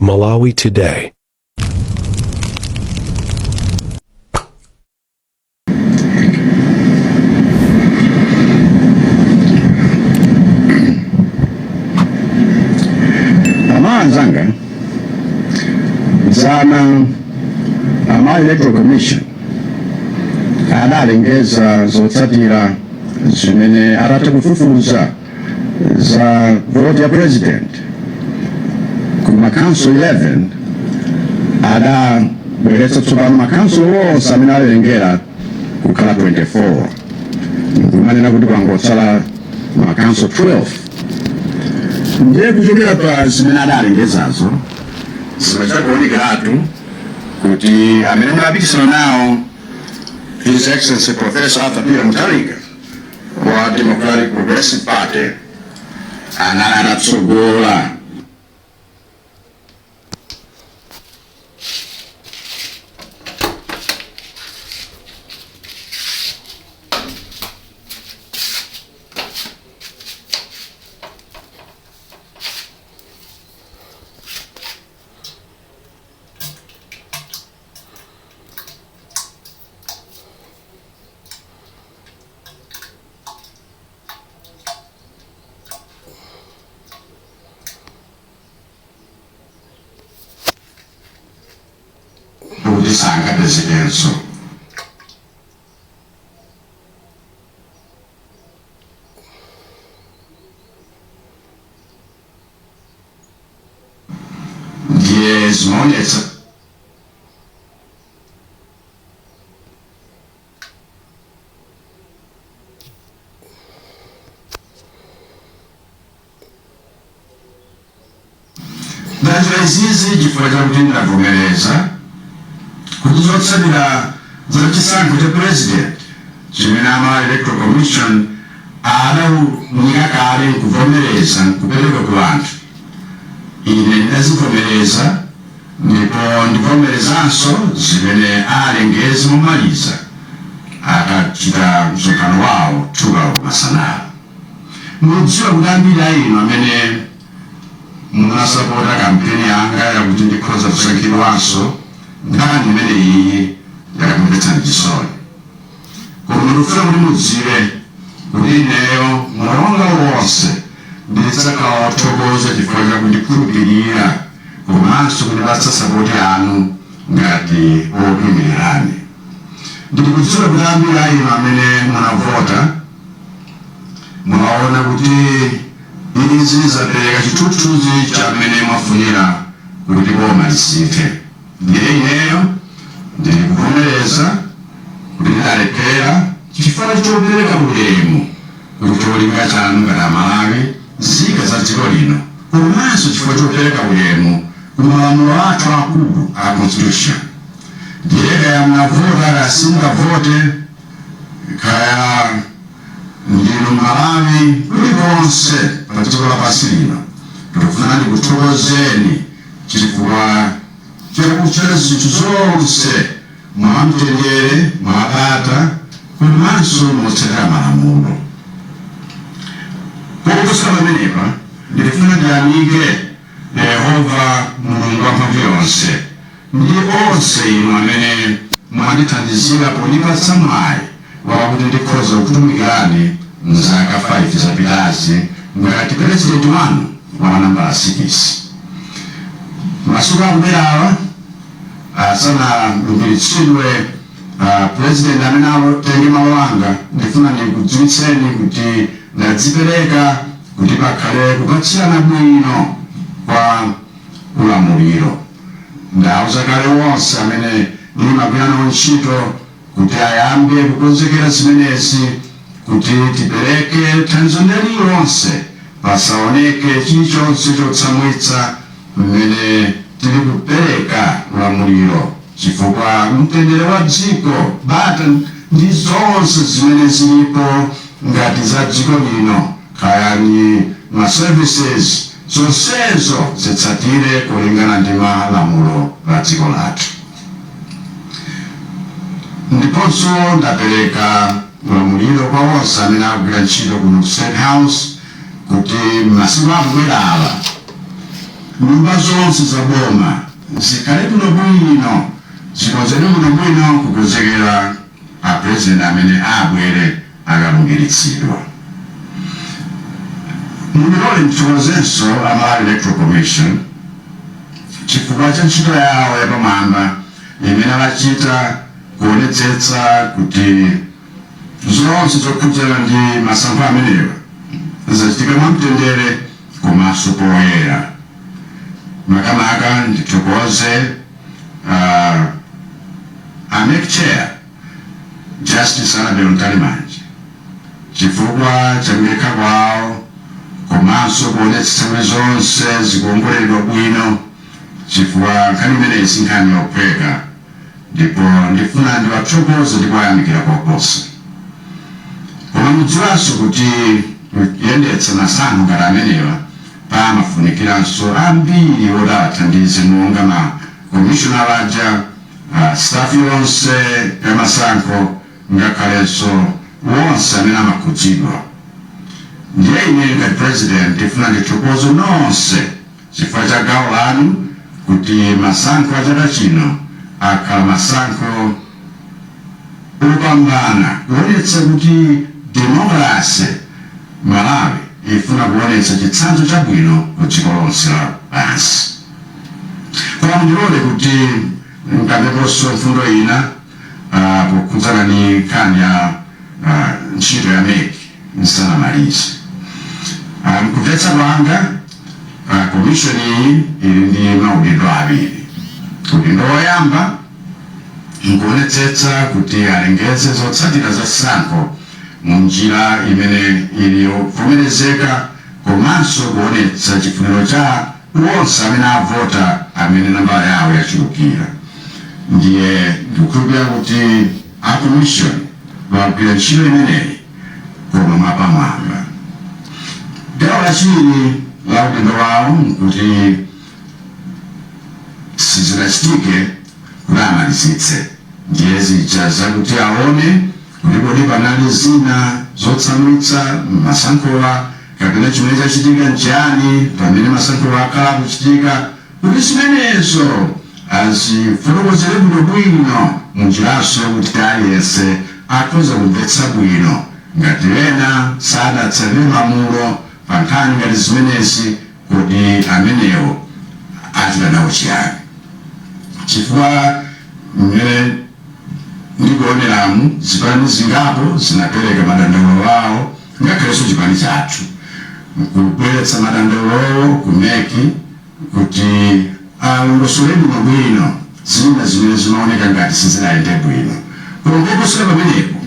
Malawi Today. Anzanga zana Electoral Commission adalengeza zotsatira zimene atatha kufufuza za vote ya president ku makanso 11 adabweretsa tsopano makanso onse amene alengera kukhala 24 kumanena kuti kwangotsala makanso 12 ndiye kuchokera pa zimene adalengezazo zimachakuonekeratu kuti amene mapikisana nawo His Excellency Professor Arthur Peter Mutharika wa Democratic Progressive Party anatsogola Sanga presidenzo. Yes, moneta. Das vezes de foi da vomereza kuzotsatira zachisankho cha president chimene Electoral Commission adaunika kale kuvomereza kupereka ku anthu. Ine ndazivomereza ndipo ndivomerezanso zimene alengezi momaliza akachita msonkhano wawo thuka masana. Mudziwa kuti ambiri a inu amene munasapota kampeni yanga yakuti ndikhoza kusankhidwanso nkhani imene iyi yakumvetsani chisoni. Koma ndikufuna kuti mudziwe kuti ineyo mulonga wonse ndidzakhala wothokoza chifukwa chakundikhulupirira komanso kundipatsa sapoti yanu ngati okuyimirirani. Ndikudziwa kuti ambiri a inu amene munavota munaona kuti izi zapereka chithunzithunzi cha amene mwafunira kuti boma lisinthe. Ndiye ineyo ndikuvomereza kuti ndidalephera chifukwa chopereka ulemu kuti cholinga chanu ngati Amalawi nzika za dziko lino komanso chifukwa chopereka ulemu ku malamulo athu akulu a constitution. Ndiye kaya mnavota kaya simungavote kaya ndinu Malawi kulikonse pa dziko lapansi lino tikufuna ndikuthokozeni chifukwa chakuchita zinthu zonse mwamtendere mwabata komanso motsatira malamulo. Kokutsala pamenepa ndifuna ndiyamike Yehova Mulungu wamphamvu yonse ndi onse inu amene mwandithandizira pondipatsa mwayi wakuti ndikhoza kutumikirani mzaka 5 zapitazi ngati president wanu wa nambala 6. Masuku akubwerawa asanalumbiritsidwe president amene atenge malo anga ndifuna ndikudziwitseni kuti ndadzipereka kuti pakhale kupatsirana bwino kwa ulamuliro. Ndauza kale wonse amene ndimagwira nawo ntchito kuti ayambe kukonzekera zimenezi kuti tipereke thandizo lililonse pasaoneke chilichonse chotsamwitsa mmene tili kupereka ulamuliro chifukwa mtendere wa dziko bata ndi zonse zimene zilipo ngati za dziko lino kayani ma services zonsezo zitsatire kulingana ndi malamulo a dziko lathu. Ndiponso ndapereka ulamuliro kwa onse amene akugwira ntchito kuno ku State House kuti masiku akubwerawa nyumba zonse zaboma zikhale kuno bwino zikonzedwe kuno bwino kukonzekera apresident amene abwere akalungiritsidwa. Mulole ndithokozenso Malawi Electoral Commission chifukwa cha ntchito yawo yapamwamba imene achita kuonetsetsa kuti zonse zokhudzana ndi masankho amenewa zachitika mwamtendere komanso poyera. Makamaka ndithokoze ANEC Chair Justice Annabel Mtalimanje chifukwa cha kulekha kwawo komanso kuonetsetsa kuti zonse zikuongoleredwa bwino, chifukwa nkhani imeneyi si nkhani yophweka, ndipo ndifuna ndiwathokoze ndi kuwayamikira koposa. Koma mudziwanso kuti kuyendetsa masankho ngati amenewa pamafunikiranso ambiri oti awathandize monga ma commissioner aja, staff yonse ya masankho ngakhalenso wonse amene amakhudzidwa. Ndiye ine ngati president ndifuna ndithokoze nonse chifukwa cha gawo lanu kuti masankho a chaka chino akhala masankho opambana, kuonetsa kuti demokrasi Malawi ifuna kuonetsa chitsanzo chabwino ku dziko lonse lapansi. Koma mundilole kuti nkambeponso mfundo ina pokhudzana ni nkhani ya ntchito ya ANEC nsanamalize. Mkumvetsa kwanga commission iyi ili ndi maudindo awiri. Udindo woyamba nkuonetsetsa kuti alengeze zotsatira za sankho mu njira imene ili yovomerezeka komanso kuonetsa chifuniro cha wonse amene avota amene nambala yawo yachulukira. Ndiye ndikukhulupirira kuti a commission wagwira ntchito imeneyi koma mwapamwamba. Gawo lachiwiri la udindo wawo nkuti sizinachitike kuti amalizitse ndiye zija zakuti aone kuti kodi panali zina zotsamwitsa masankhowa kapena chimene chachitika nchiyani pamene masankhowa akhala akuchitika, kuti zimenezo azifotokozere bwino munjiranso kuti aliyense akhoza kumvetsa bwino ngati ena sadatsatire malamulo pa nkhani ngati zimenezi, kuti amenewo achita nawo chiyani. Chifukwa mmene ndikuoneramu zipani zingapo zinapereka madandaulo awo, ngakhalenso chipani chathu kubweretsa madandaulo ku ANEC kuti alongosolere bwino zina zimene zimaoneka ngati sizinaende bwino. Koma koposera pamenepo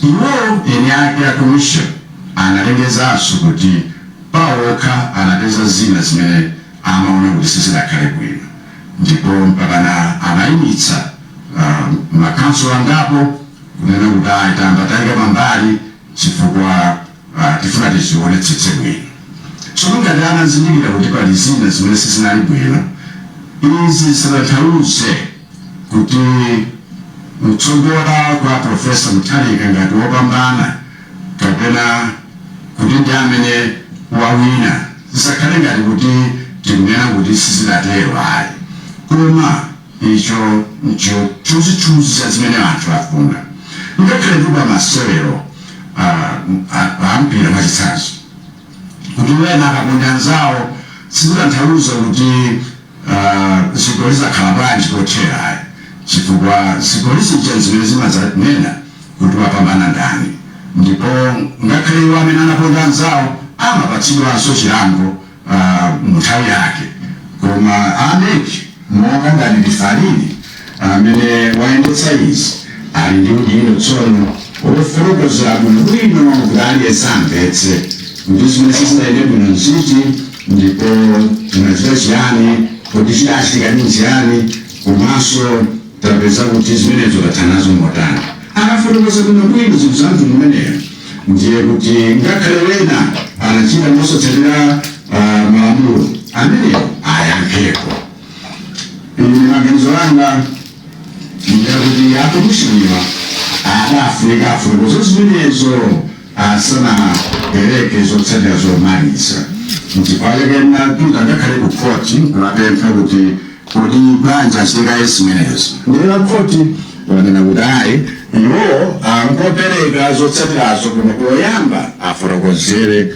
iwo eni ake a commission analengezanso kuti pawokha anapeza zina zimene amaona kuti sizinakhale bwino, ndipo mpakana anayimitsa makanso angapo kunena kuti ayitambatayika pambali chifukwa tifuna tizionetsetse bwino. Tsono ngati anazindikira kuti pali zina zimene sizinali bwino, izi zisatanthauze kuti mtsogola kwa Profesa Mutharika ngati wopambana kapena kuti ndi amene wawina, zisakhale ngati kuti tikunena kuti sizinatero ayi. Koma icho ncho chuzi za zimene anthu afuna. Ngakhale kuti masewero ampira mwachitsanzo kuti wena akakonda anzawo sizitanthauza kuti zigoli zakhala bwanji kothera ayi, chifukwa zigoli zija zimene zimadzanena kuti wapambana ndani, ndipo ngakhale iwo amene anakonda anzawo amapatsidwanso chilango mu nthawi yake. Koma ANEC monga ngati ndifalini amene wayendetsa izi ali ndi udindo tsono ofotokozera bwino kuti aliyense amvetse kuti zimene sizinaende bwino nziti, ndipo tinachita chiyani, kuti chidachitika ndi chiyani, komanso tapeza kuti zimenezo tathanazo motani. Akafotokoza bwino zinthu za mtundu umeneyo, ndiye kuti ngakhale wena anachita mosatsatira malamulo ameneyo ayankhepo. Maganizo anga ndiye kuti akomishoniwa adafunika afotokoza zimenezo asanapereke zotsatira zomaliza. ntikwalekena pita ngakhale ku khoti lapempha kuti kodi banja asikaye zimenezo ndila khoti wanena kuti ayi iwo angopereka zotsatirazo koma koyamba afotokozere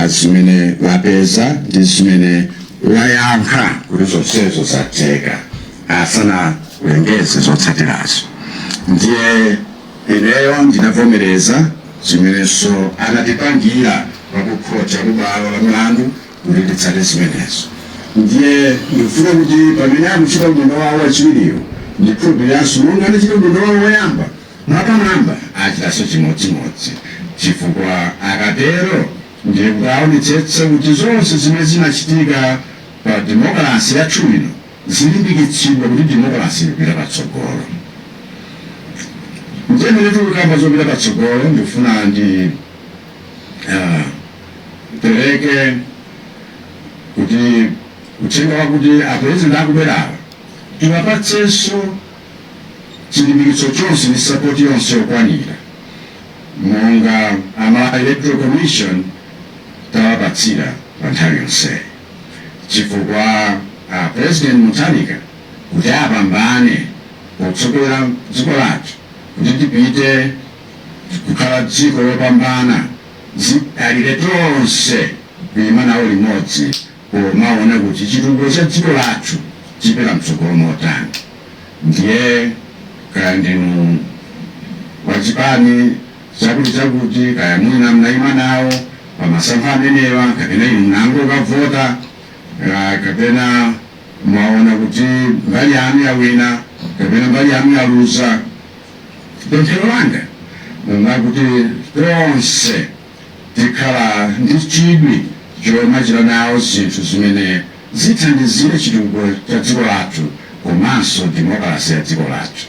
zimene wapeza ndi zimene wayankha kuti zonsezo zatheka asana kulengeze zotsatirazo. Ndiye ineyo ndinavomereza zimenezo anatipangira pakukhotsa kubalo la milandu kuti titsate zimenezo. Ndiye ndifuna kuti pamene akuchita ulendo wawo wachiwiriwo ndikhulupiriranso monga anachita ulendo wawo woyamba mwapanamba achitaso chimodzimodzi chifukwa akatero ndiye kuti aonetsetse kuti zonse zimene zinachitika pa demokrasi yathu ino zilimbikitsidwa kuti demokrasi ikupita patsogolo. Ndiyemene tikukamba zopita patsogolo ndifuna ndi pereke kuti uthenga wakuti apresident akubwerawa tiwapatsenso chilimbikitso chonse ndi support yonse yokwanira monga ama electoral commission tawapatsira pa nthawi yonse chifukwa president Mutharika kuti apambane potsogolera dziko lathu kuti tipite kukhala dziko lopambana alire tonse kuyima nawo limodzi pomaona kuti chitukuko cha dziko lathu chipita mtsogolo motani. Ndiye kaya ndinu wachipani chakuti kaya mwina mnayima nawo pamasankho amenewa kapena inu mnangokavota kapena mwaona kuti mbali yanu yawina kapena mbali yanu yaluza, pemphero langa nakuti tonse tikhala ndi chidwi chomachita nawo zinthu zimene zithandizire chitukuko cha dziko lathu komanso demokrasi ya dziko lathu.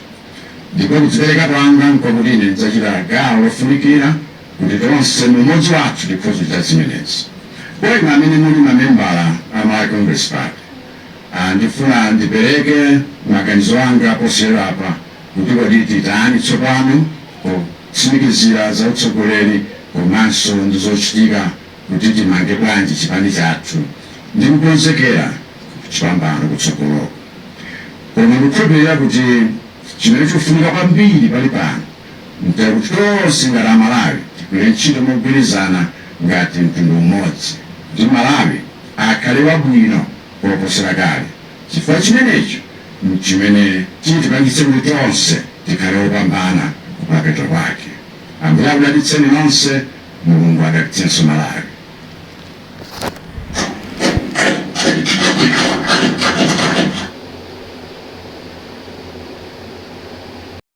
Ndipo kudzipereka kwanga nkokuti ine ndidzachita gawo lofunikira kuti tonse mmodzi wathu tikhoza kuchita zimenezi. Kwa inu amene muli mamembala ama Congress Party ndifuna ndipereke maganizo anga posera apa kuti kodi titani tsopano kutsimikizira za utsogoleri komanso ndi zochitika kuti timange bwanji chipani chathu ndi kukonzekera chipambano kutsogoloko. Koma ndikukhulupirira kuti chimene chikufunika kwambiri pali pano nkuti tonse ngati Amalawi tigwire ntchito mogwirizana ngati mtundu umodzi kuti Malawi akhale wabwino koposera kale. Chifukwa chimenecho chimene chitipangitse kuti tonse tikhale wopambana kumapeto kwake. Ambuye akudalitseni nonse, Mulungu adalitsenso Malawi.